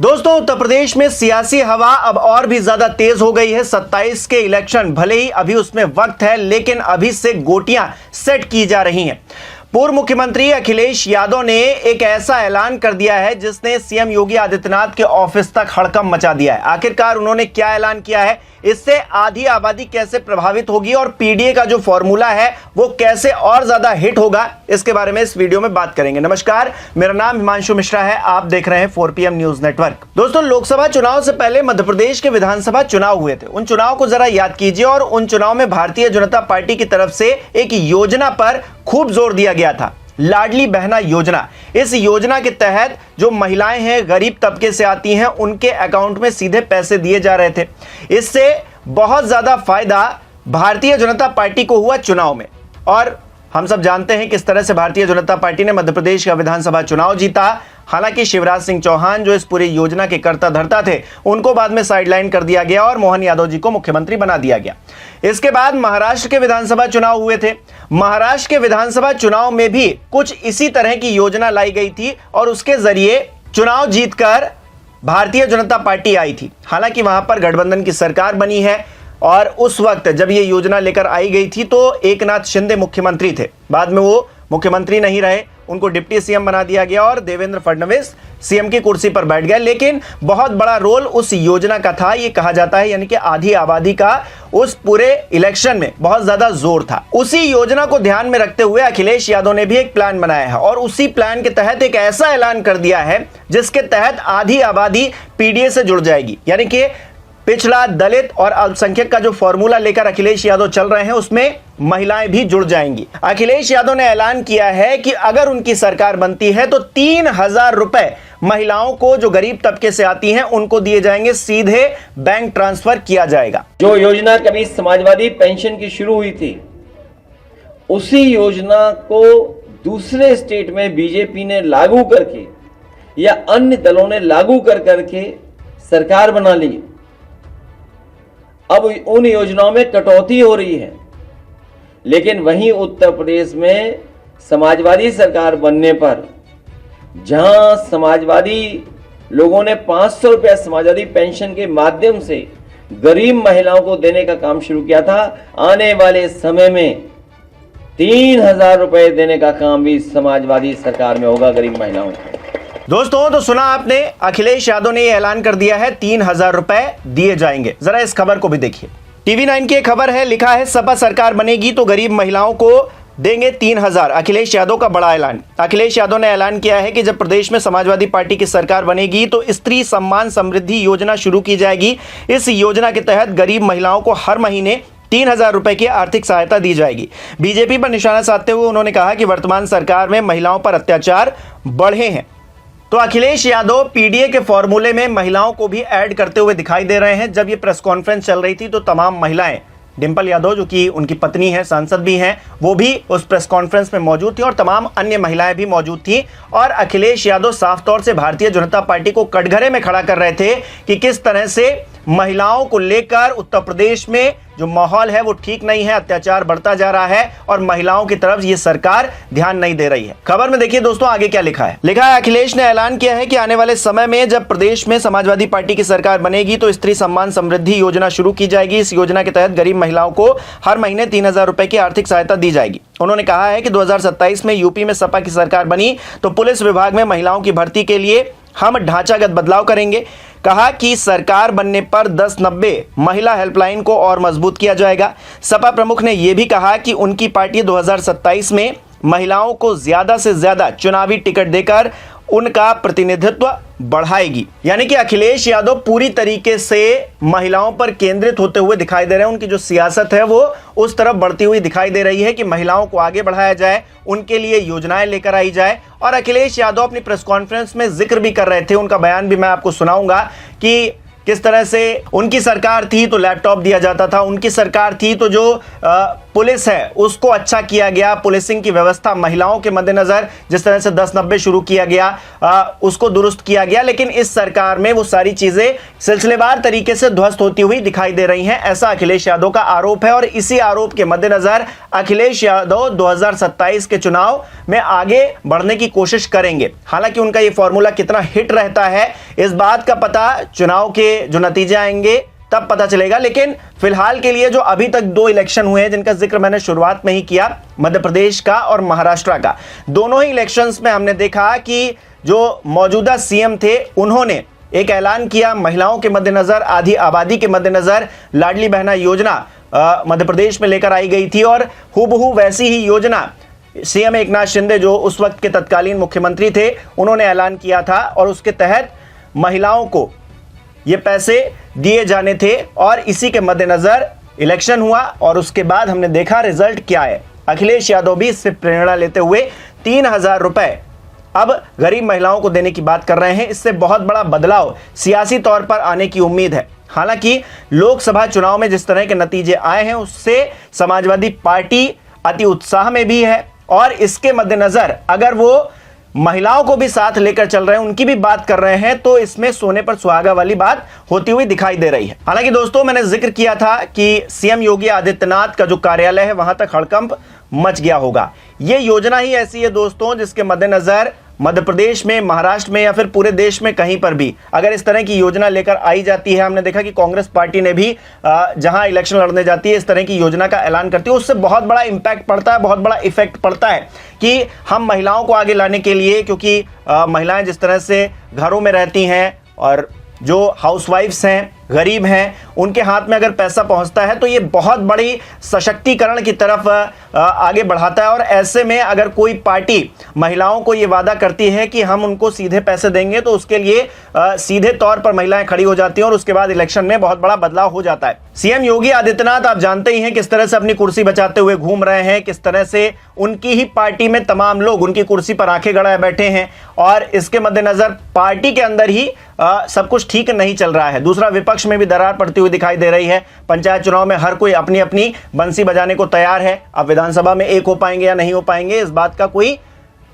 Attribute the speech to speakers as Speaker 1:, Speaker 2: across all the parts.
Speaker 1: दोस्तों, उत्तर प्रदेश में सियासी हवा अब और भी ज्यादा तेज हो गई है। 27 के इलेक्शन भले ही अभी उसमें वक्त है, लेकिन अभी से गोटियां सेट की जा रही हैं। पूर्व मुख्यमंत्री अखिलेश यादव ने एक ऐसा ऐलान कर दिया है जिसने सीएम योगी आदित्यनाथ के ऑफिस तक हड़कंप मचा दिया है। आखिरकार उन्होंने क्या ऐलान किया है, इससे आधी आबादी कैसे प्रभावित होगी और पीडीए का जो फॉर्मूला है वो कैसे और ज्यादा हिट होगा, इसके बारे में इस वीडियो में बात करेंगे। नमस्कार, मेरा नाम हिमांशु मिश्रा है, आप देख रहे हैं 4PM न्यूज नेटवर्क। दोस्तों, लोकसभा चुनाव से पहले मध्य प्रदेश के विधानसभा चुनाव हुए थे। उन चुनाव को जरा याद कीजिए और उन चुनाव में भारतीय जनता पार्टी की तरफ से एक योजना पर खूब जोर दिया गया था, लाडली बहना योजना। इस योजना के तहत जो महिलाएं हैं, गरीब तबके से आती हैं, उनके अकाउंट में सीधे पैसे दिए जा रहे थे। इससे बहुत ज्यादा फायदा भारतीय जनता पार्टी को हुआ चुनाव में, और हम सब जानते हैं किस तरह से भारतीय जनता पार्टी ने मध्य प्रदेश का विधानसभा चुनाव जीता। हालांकि शिवराज सिंह चौहान, जो इस पूरी योजना के कर्ता धर्ता थे, उनको बाद में साइडलाइन कर दिया गया और मोहन यादव जी को मुख्यमंत्री बना दिया गया। इसके बाद महाराष्ट्र के विधानसभा चुनाव हुए थे। महाराष्ट्र के विधानसभा चुनाव में भी कुछ इसी तरह की योजना लाई गई थी और उसके जरिए चुनाव जीतकर भारतीय जनता पार्टी आई थी। हालांकि वहां पर गठबंधन की सरकार बनी है और उस वक्त जब ये योजना लेकर आई गई थी तो एकनाथ शिंदे मुख्यमंत्री थे। बाद में वो मुख्यमंत्री नहीं रहे, उनको डिप्टी सीएम बना दिया गया और देवेंद्र फडणवीस सीएम की कुर्सी पर बैठ गए। लेकिन बहुत बड़ा रोल उस योजना का था, ये कहा जाता है, यानी कि आधी आबादी का उस पूरे इलेक्शन में बहुत ज्यादा जोर था। उसी योजना को ध्यान में रखते हुए अखिलेश यादव ने भी एक प्लान बनाया है और उसी प्लान के तहत एक ऐसा ऐलान कर दिया है जिसके तहत आधी आबादी पीडीए से जुड़ जाएगी। यानी कि पिछड़ा, दलित और अल्पसंख्यक का जो फॉर्मूला लेकर अखिलेश यादव चल रहे हैं, उसमें महिलाएं भी जुड़ जाएंगी। अखिलेश यादव ने ऐलान किया है कि अगर उनकी सरकार बनती है तो 3,000 रुपए महिलाओं को, जो गरीब तबके से आती हैं, उनको दिए जाएंगे, सीधे बैंक ट्रांसफर किया जाएगा।
Speaker 2: जो योजना कभी समाजवादी पेंशन की शुरू हुई थी, उसी योजना को दूसरे स्टेट में बीजेपी ने लागू करके या अन्य दलों ने लागू करके सरकार बना ली। अब उन योजनाओं में कटौती हो रही है, लेकिन वहीं उत्तर प्रदेश में समाजवादी सरकार बनने पर, जहां समाजवादी लोगों ने 500 रुपया समाजवादी पेंशन के माध्यम से गरीब महिलाओं को देने का काम शुरू किया था, आने वाले समय में 3,000 रुपए देने का काम भी समाजवादी सरकार में होगा गरीब महिलाओं को।
Speaker 1: दोस्तों, तो सुना आपने, अखिलेश यादव ने यह ऐलान कर दिया है 3,000 रुपए दिए जाएंगे। जरा इस खबर को भी देखिए। TV9 की एक खबर है, लिखा है सपा सरकार बनेगी तो गरीब महिलाओं को देंगे 3,000। अखिलेश यादव का बड़ा ऐलान। अखिलेश यादव ने ऐलान किया है कि जब प्रदेश में समाजवादी पार्टी की सरकार बनेगी तो स्त्री सम्मान समृद्धि योजना शुरू की जाएगी। इस योजना के तहत गरीब महिलाओं को हर महीने 3,000 रुपए की आर्थिक सहायता दी जाएगी। बीजेपी पर निशाना साधते हुए उन्होंने कहा कि वर्तमान सरकार में महिलाओं पर अत्याचार बढ़े हैं। तो अखिलेश यादव पीडीए के फॉर्मूले में महिलाओं को भी ऐड करते हुए दिखाई दे रहे हैं। जब ये प्रेस कॉन्फ्रेंस चल रही थी तो तमाम महिलाएं, डिंपल यादव जो कि उनकी पत्नी है, सांसद भी हैं, वो भी उस प्रेस कॉन्फ्रेंस में मौजूद थी और तमाम अन्य महिलाएं भी मौजूद थी। और अखिलेश यादव साफ तौर से भारतीय जनता पार्टी को कटघरे में खड़ा कर रहे थे कि किस तरह से महिलाओं को लेकर उत्तर प्रदेश में जो माहौल है वो ठीक नहीं है, अत्याचार बढ़ता जा रहा है और महिलाओं की तरफ ये सरकार ध्यान नहीं दे रही है। खबर में देखिए दोस्तों, आगे क्या लिखा है। लिखा है, अखिलेश ने ऐलान किया है कि आने वाले समय में जब प्रदेश में समाजवादी पार्टी की सरकार बनेगी तो स्त्री सम्मान समृद्धि योजना शुरू की जाएगी। इस योजना के तहत गरीब महिलाओं को हर महीने 3,000 रुपए की आर्थिक सहायता दी जाएगी। उन्होंने कहा है कि 2027 में यूपी में सपा की सरकार बनी तो पुलिस विभाग में महिलाओं की भर्ती के लिए हम ढांचागत बदलाव करेंगे। कहा कि सरकार बनने पर 1090 महिला हेल्पलाइन को और मजबूत किया जाएगा। सपा प्रमुख ने यह भी कहा कि उनकी पार्टी 2027 में महिलाओं को ज्यादा से ज्यादा चुनावी टिकट देकर उनका प्रतिनिधित्व बढ़ाएगी। यानी कि अखिलेश यादव पूरी तरीके से महिलाओं पर केंद्रित होते हुए दिखाई दे रहे हैं। उनकी जो सियासत है वो उस तरफ बढ़ती हुई दिखाई दे रही है कि महिलाओं को आगे बढ़ाया जाए, उनके लिए योजनाएं लेकर आई जाए। और अखिलेश यादव अपनी प्रेस कॉन्फ्रेंस में जिक्र भी कर रहे थे, उनका बयान भी मैं आपको सुनाऊंगा कि किस तरह से उनकी सरकार थी तो लैपटॉप दिया जाता था, उनकी सरकार थी तो जो पुलिस है उसको अच्छा किया गया, पुलिसिंग की व्यवस्था महिलाओं के मद्देनजर जिस तरह से 1090 शुरू किया गया उसको दुरुस्त किया गया, लेकिन इस सरकार में वो सारी चीजें सिलसिलेवार तरीके से ध्वस्त होती हुई दिखाई दे रही हैं, ऐसा अखिलेश यादव का आरोप है। और इसी आरोप के मद्देनजर अखिलेश यादव 2027 के चुनाव में आगे बढ़ने की कोशिश करेंगे। हालांकि उनका ये फॉर्मूला कितना हिट रहता है इस बात का पता चुनाव के जो नतीजे आएंगे तब पता चलेगा, लेकिन फिलहाल के लिए जो अभी तक 2 इलेक्शन हुए हैं जिनका जिक्र मैंने शुरुआत में ही किया, मध्य प्रदेश का और महाराष्ट्र का, दोनों ही इलेक्शंस में हमने देखा कि जो मौजूदा सीएम थे उन्होंने एक ऐलान किया महिलाओं के मद्देनजर, आधी आबादी के मद्देनजर लाडली बहना योजना मध्य प्रदेश में लेकर आई गई थी और हूबहू वैसी ही योजना सीएम एकनाथ शिंदे जो उस वक्त के तत्कालीन मुख्यमंत्री थे उन्होंने ऐलान किया था और उसके तहत महिलाओं को ये पैसे दिए जाने थे। और इसी के मद्देनजर इलेक्शन हुआ और उसके बाद हमने देखा रिजल्ट क्या है। अखिलेश यादव भी इससे प्रेरणा लेते हुए 3000 रुपए अब गरीब महिलाओं को देने की बात कर रहे हैं। इससे बहुत बड़ा बदलाव सियासी तौर पर आने की उम्मीद है। हालांकि लोकसभा चुनाव में जिस तरह के नतीजे आए हैं उससे समाजवादी पार्टी अति उत्साह में भी है और इसके मद्देनजर अगर वो महिलाओं को भी साथ लेकर चल रहे हैं, उनकी भी बात कर रहे हैं, तो इसमें सोने पर सुहागा वाली बात होती हुई दिखाई दे रही है। हालांकि दोस्तों मैंने जिक्र किया था कि सीएम योगी आदित्यनाथ का जो कार्यालय है वहां तक हड़कंप मच गया होगा। यह योजना ही ऐसी है दोस्तों जिसके मद्देनजर मध्य प्रदेश में, महाराष्ट्र में या फिर पूरे देश में कहीं पर भी अगर इस तरह की योजना लेकर आई जाती है, हमने देखा कि कांग्रेस पार्टी ने भी जहां इलेक्शन लड़ने जाती है इस तरह की योजना का ऐलान करती है, उससे बहुत बड़ा इंपैक्ट पड़ता है, बहुत बड़ा इफेक्ट पड़ता है कि हम महिलाओं को आगे लाने के लिए, क्योंकि महिलाएं जिस तरह से घरों में रहती हैं और जो हाउसवाइफ्स हैं, गरीब हैं, उनके हाथ में अगर पैसा पहुंचता है तो ये बहुत बड़ी सशक्तिकरण की तरफ आगे बढ़ाता है। और ऐसे में अगर कोई पार्टी महिलाओं को ये वादा करती है कि हम उनको सीधे पैसे देंगे तो उसके लिए सीधे तौर पर महिलाएं खड़ी हो जाती हैं और उसके बाद इलेक्शन में बहुत बड़ा बदलाव हो जाता है। सीएम योगी आदित्यनाथ आप जानते ही हैं किस तरह से अपनी कुर्सी बचाते हुए घूम रहे हैं, किस तरह से उनकी ही पार्टी में तमाम लोग उनकी कुर्सी पर आंखें गड़ाए बैठे हैं और इसके मद्देनजर पार्टी के अंदर ही सब कुछ ठीक नहीं चल रहा है। दूसरा, विपक्ष में भी दरार पड़ती हुई दिखाई दे रही है। पंचायत चुनाव में हर कोई अपनी अपनी बंसी बजाने को तैयार है। अब विधानसभा में एक हो पाएंगे या नहीं हो पाएंगे इस बात का कोई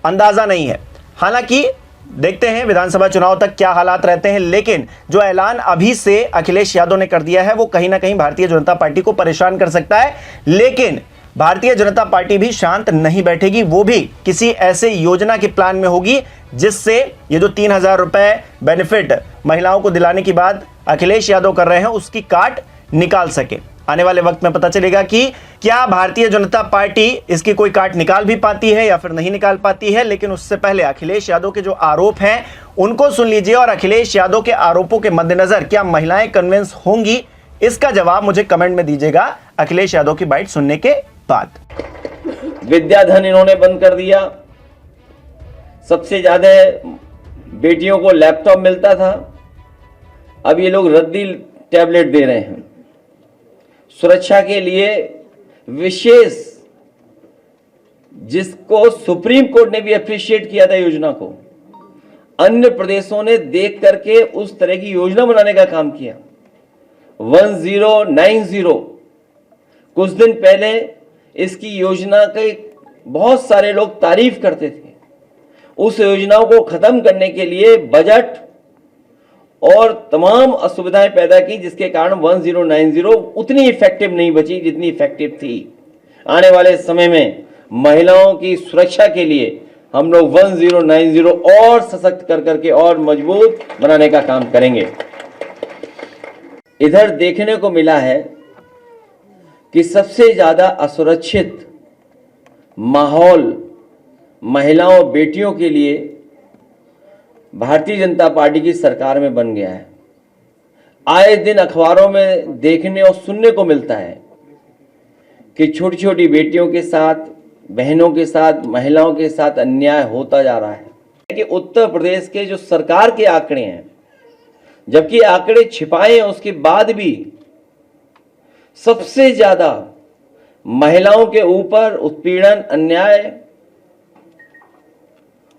Speaker 1: अंदाजा नहीं है। हालांकि देखते हैं विधानसभा चुनाव तक क्या हालात रहते हैं, लेकिन जो ऐलान अभी से अखिलेश यादव ने कर दिया है वो कहीं ना कहीं भारतीय जनता पार्टी को परेशान कर सकता है। लेकिन भारतीय जनता पार्टी भी शांत नहीं बैठेगी, वो भी किसी ऐसे योजना के प्लान में होगी जिससे ये जो 3000 रुपए बेनिफिट महिलाओं को दिलाने की बात अखिलेश यादव कर रहे हैं उसकी काट निकाल सके। आने वाले वक्त में पता चलेगा कि क्या भारतीय जनता पार्टी इसकी कोई काट निकाल भी पाती है या फिर नहीं निकाल पाती है। लेकिन उससे पहले अखिलेश यादव के जो आरोप हैं उनको सुन लीजिए और अखिलेश यादव के आरोपों के मद्देनजर क्या महिलाएं कन्विंस होंगी, इसका जवाब मुझे कमेंट में दीजिएगा अखिलेश यादव की बाइट सुनने के बाद।
Speaker 2: विद्याधन इन्होंने बंद कर दिया, सबसे ज्यादा बेटियों को लैपटॉप मिलता था, अब ये लोग रद्दी टैबलेट दे रहे हैं। सुरक्षा के लिए विशेष, जिसको सुप्रीम कोर्ट ने भी अप्रिशिएट किया था योजना को, अन्य प्रदेशों ने देख करके उस तरह की योजना बनाने का काम किया। 1090 कुछ दिन पहले इसकी योजना के बहुत सारे लोग तारीफ करते थे। उस योजनाओं को खत्म करने के लिए बजट और तमाम असुविधाएं पैदा की, जिसके कारण 1090 उतनी इफेक्टिव नहीं बची जितनी इफेक्टिव थी। आने वाले समय में महिलाओं की सुरक्षा के लिए हम लोग 1090 और सशक्त कर करके और मजबूत बनाने का काम करेंगे। इधर देखने को मिला है कि सबसे ज्यादा असुरक्षित माहौल महिलाओं बेटियों के लिए भारतीय जनता पार्टी की सरकार में बन गया है। आए दिन अखबारों में देखने और सुनने को मिलता है कि छोटी छोटी बेटियों के साथ, बहनों के साथ, महिलाओं के साथ अन्याय होता जा रहा है। कि उत्तर प्रदेश के जो सरकार के आंकड़े हैं, जबकि आंकड़े छिपाए हैं उसके बाद भी सबसे ज्यादा महिलाओं के ऊपर उत्पीड़न, अन्याय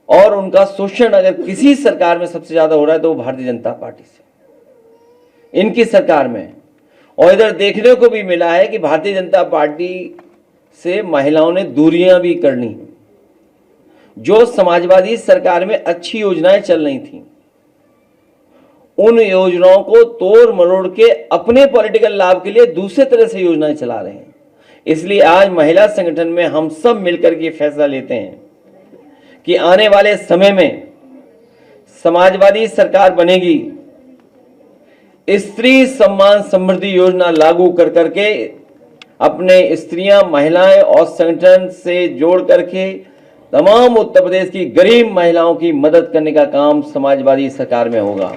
Speaker 2: और उनका शोषण अगर किसी सरकार में सबसे ज्यादा हो रहा है तो वो भारतीय जनता पार्टी से, इनकी सरकार में। और इधर देखने को भी मिला है कि भारतीय जनता पार्टी से महिलाओं ने दूरियां भी करनी। जो समाजवादी सरकार में अच्छी योजनाएं चल रही थी, उन योजनाओं को तोड़ मरोड़ के अपने पॉलिटिकल लाभ के लिए दूसरे तरह से योजनाएं चला रहे हैं। इसलिए आज महिला संगठन में हम सब मिलकर के फैसला लेते हैं कि आने वाले समय में समाजवादी सरकार बनेगी, स्त्री सम्मान समृद्धि योजना लागू कर करके अपने स्त्रियां, महिलाएं और संगठन से जोड़ करके तमाम उत्तर प्रदेश की गरीब महिलाओं की मदद करने का काम समाजवादी सरकार में होगा।